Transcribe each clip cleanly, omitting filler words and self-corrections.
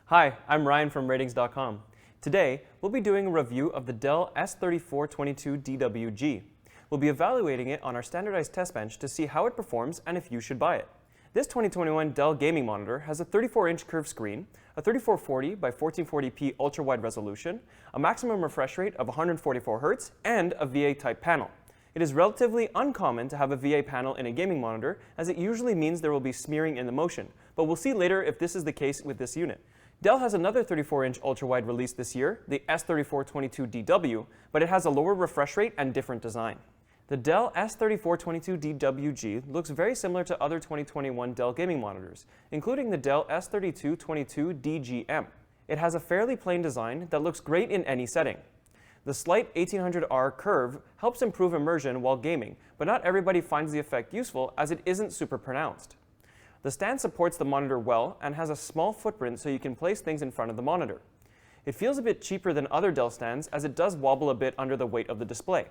Hi, I'm Ryan from RTINGS.com. Today, we'll be doing a review of the Dell S3422DWG. We'll be evaluating it on our standardized test bench to see how it performs and if you should buy it. This 2021 Dell gaming monitor has a 34-inch curved screen, a 3440 by 1440p ultra-wide resolution, a maximum refresh rate of 144 Hz, and a VA-type panel. It is relatively uncommon to have a VA panel in a gaming monitor, as it usually means there will be smearing in the motion, but we'll see later if this is the case with this unit. Dell has another 34-inch ultra-wide release this year, the S3422DW, but it has a lower refresh rate and different design. The Dell S3422DWG looks very similar to other 2021 Dell gaming monitors, including the Dell S3222DGM. It has a fairly plain design that looks great in any setting. The slight 1800R curve helps improve immersion while gaming, but not everybody finds the effect useful as it isn't super pronounced. The stand supports the monitor well and has a small footprint so you can place things in front of the monitor. It feels a bit cheaper than other Dell stands as it does wobble a bit under the weight of the display.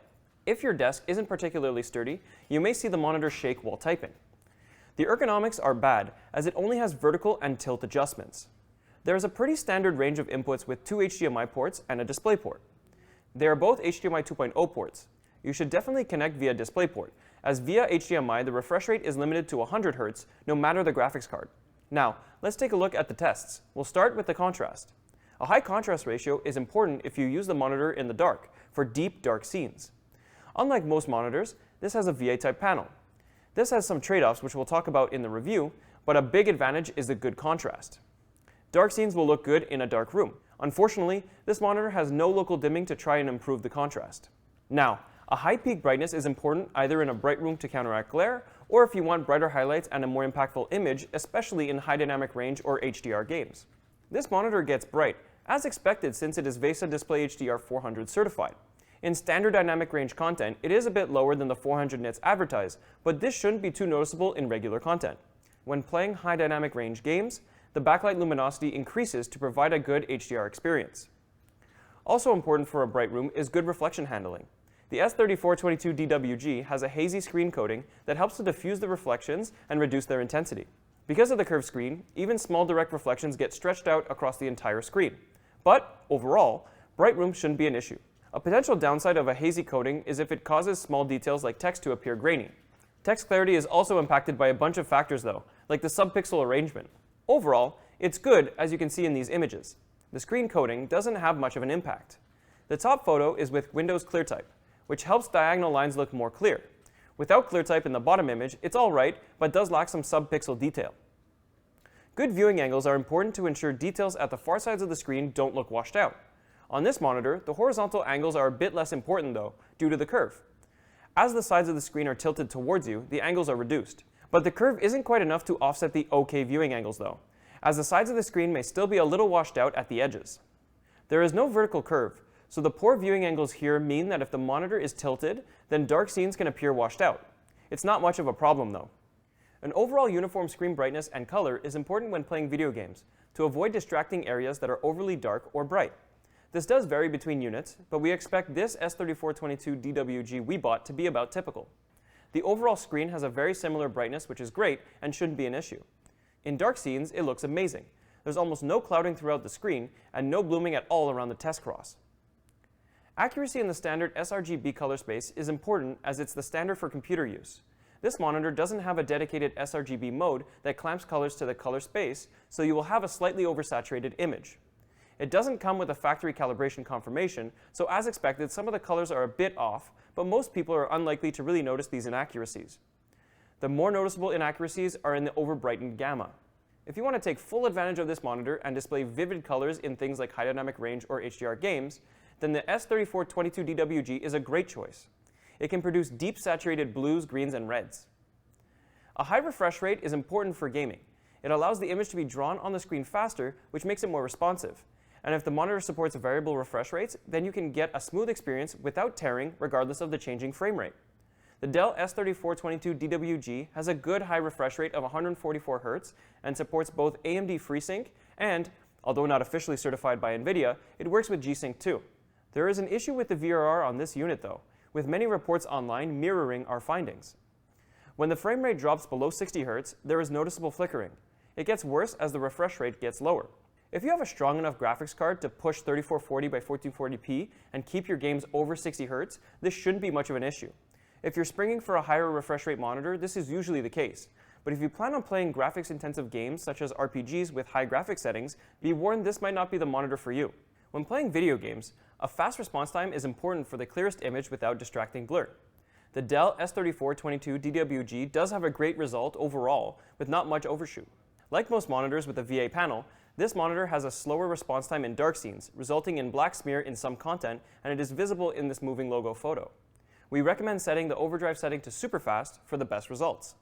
If your desk isn't particularly sturdy, you may see the monitor shake while typing. The ergonomics are bad as it only has vertical and tilt adjustments. There is a pretty standard range of inputs with 2 HDMI ports and a DisplayPort. They are both HDMI 2.0 ports. You should definitely connect via DisplayPort, as via HDMI the refresh rate is limited to 100 Hz no matter the graphics card. Now, let's take a look at the tests. We'll start with the contrast. A high contrast ratio is important if you use the monitor in the dark for deep, dark scenes. Unlike most monitors, this has a VA-type panel. This has some trade-offs which we'll talk about in the review, but a big advantage is the good contrast. Dark scenes will look good in a dark room. Unfortunately, this monitor has no local dimming to try and improve the contrast. Now, a high peak brightness is important either in a bright room to counteract glare, or if you want brighter highlights and a more impactful image, especially in high dynamic range or HDR games. This monitor gets bright, as expected since it is VESA Display HDR 400 certified. In standard dynamic range content, it is a bit lower than the 400 nits advertised, but this shouldn't be too noticeable in regular content. When playing high dynamic range games, the backlight luminosity increases to provide a good HDR experience. Also important for a bright room is good reflection handling. The S3422DWG has a hazy screen coating that helps to diffuse the reflections and reduce their intensity. Because of the curved screen, even small direct reflections get stretched out across the entire screen. But overall, bright rooms shouldn't be an issue. A potential downside of a hazy coating is if it causes small details like text to appear grainy. Text clarity is also impacted by a bunch of factors though, like the subpixel arrangement. Overall, it's good as you can see in these images. The screen coating doesn't have much of an impact. The top photo is with Windows ClearType, which helps diagonal lines look more clear. Without ClearType in the bottom image, it's alright, but does lack some subpixel detail. Good viewing angles are important to ensure details at the far sides of the screen don't look washed out. On this monitor, the horizontal angles are a bit less important though, due to the curve. As the sides of the screen are tilted towards you, the angles are reduced. But the curve isn't quite enough to offset the okay viewing angles though, as the sides of the screen may still be a little washed out at the edges. There is no vertical curve, so the poor viewing angles here mean that if the monitor is tilted, then dark scenes can appear washed out. It's not much of a problem though. An overall uniform screen brightness and color is important when playing video games, to avoid distracting areas that are overly dark or bright. This does vary between units, but we expect this S3422DWG we bought to be about typical. The overall screen has a very similar brightness, which is great and shouldn't be an issue. In dark scenes, it looks amazing. There's almost no clouding throughout the screen and no blooming at all around the test cross. Accuracy in the standard sRGB color space is important as it's the standard for computer use. This monitor doesn't have a dedicated sRGB mode that clamps colors to the color space, so you will have a slightly oversaturated image. It doesn't come with a factory calibration confirmation, so as expected, some of the colors are a bit off, but most people are unlikely to really notice these inaccuracies. The more noticeable inaccuracies are in the overbrightened gamma. If you want to take full advantage of this monitor and display vivid colors in things like high dynamic range or HDR games, then the S3422DWG is a great choice. It can produce deep saturated blues, greens, and reds. A high refresh rate is important for gaming. It allows the image to be drawn on the screen faster, which makes it more responsive. And if the monitor supports variable refresh rates, then you can get a smooth experience without tearing regardless of the changing frame rate. The Dell S3422DWG has a good high refresh rate of 144 Hz and supports both AMD FreeSync and, although not officially certified by NVIDIA, it works with G-Sync too. There is an issue with the VRR on this unit though, with many reports online mirroring our findings. When the frame rate drops below 60 Hz, there is noticeable flickering. It gets worse as the refresh rate gets lower. If you have a strong enough graphics card to push 3440 by 1440p and keep your games over 60 Hz, this shouldn't be much of an issue. If you're springing for a higher refresh rate monitor, this is usually the case. But if you plan on playing graphics-intensive games such as RPGs with high graphics settings, be warned this might not be the monitor for you. When playing video games, a fast response time is important for the clearest image without distracting blur. The Dell S3422DWG does have a great result overall, with not much overshoot. Like most monitors with a VA panel, this monitor has a slower response time in dark scenes, resulting in black smear in some content, and it is visible in this moving logo photo. We recommend setting the overdrive setting to super fast for the best results.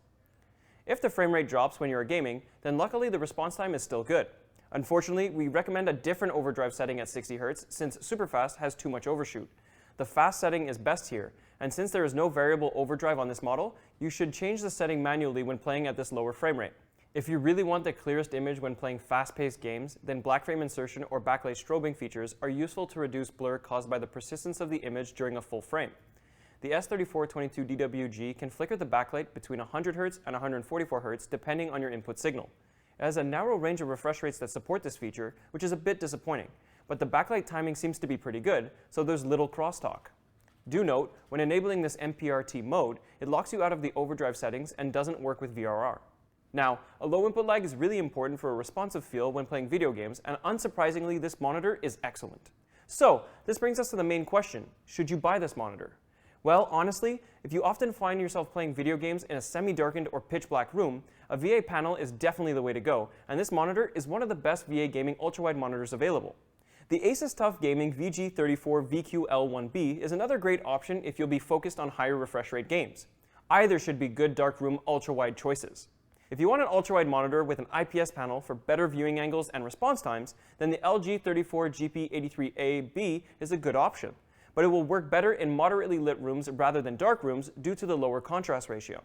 If the frame rate drops when you are gaming, then luckily the response time is still good. Unfortunately, we recommend a different overdrive setting at 60 Hz since superfast has too much overshoot. The fast setting is best here, and since there is no variable overdrive on this model, you should change the setting manually when playing at this lower frame rate. If you really want the clearest image when playing fast-paced games, then black frame insertion or backlight strobing features are useful to reduce blur caused by the persistence of the image during a full frame. The S3422DWG can flicker the backlight between 100 Hz and 144 Hz depending on your input signal. It has a narrow range of refresh rates that support this feature, which is a bit disappointing, but the backlight timing seems to be pretty good, so there's little crosstalk. Do note, when enabling this MPRT mode, it locks you out of the overdrive settings and doesn't work with VRR. Now, a low input lag is really important for a responsive feel when playing video games, and unsurprisingly, this monitor is excellent. So, this brings us to the main question: should you buy this monitor? Well, honestly, if you often find yourself playing video games in a semi-darkened or pitch-black room, a VA panel is definitely the way to go, and this monitor is one of the best VA gaming ultrawide monitors available. The Asus TUF Gaming VG34VQL1B is another great option if you'll be focused on higher refresh rate games. Either should be good darkroom ultrawide choices. If you want an ultrawide monitor with an IPS panel for better viewing angles and response times, then the LG 34GP83AB is a good option, but it will work better in moderately lit rooms rather than dark rooms due to the lower contrast ratio.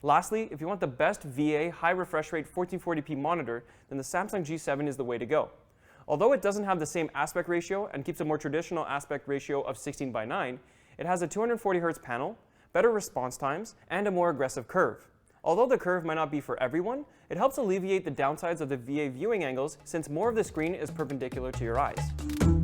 Lastly, if you want the best VA high refresh rate 1440p monitor, then the Samsung G7 is the way to go. Although it doesn't have the same aspect ratio and keeps a more traditional aspect ratio of 16:9, it has a 240 Hz panel, better response times, and a more aggressive curve. Although the curve might not be for everyone, it helps alleviate the downsides of the VA viewing angles since more of the screen is perpendicular to your eyes.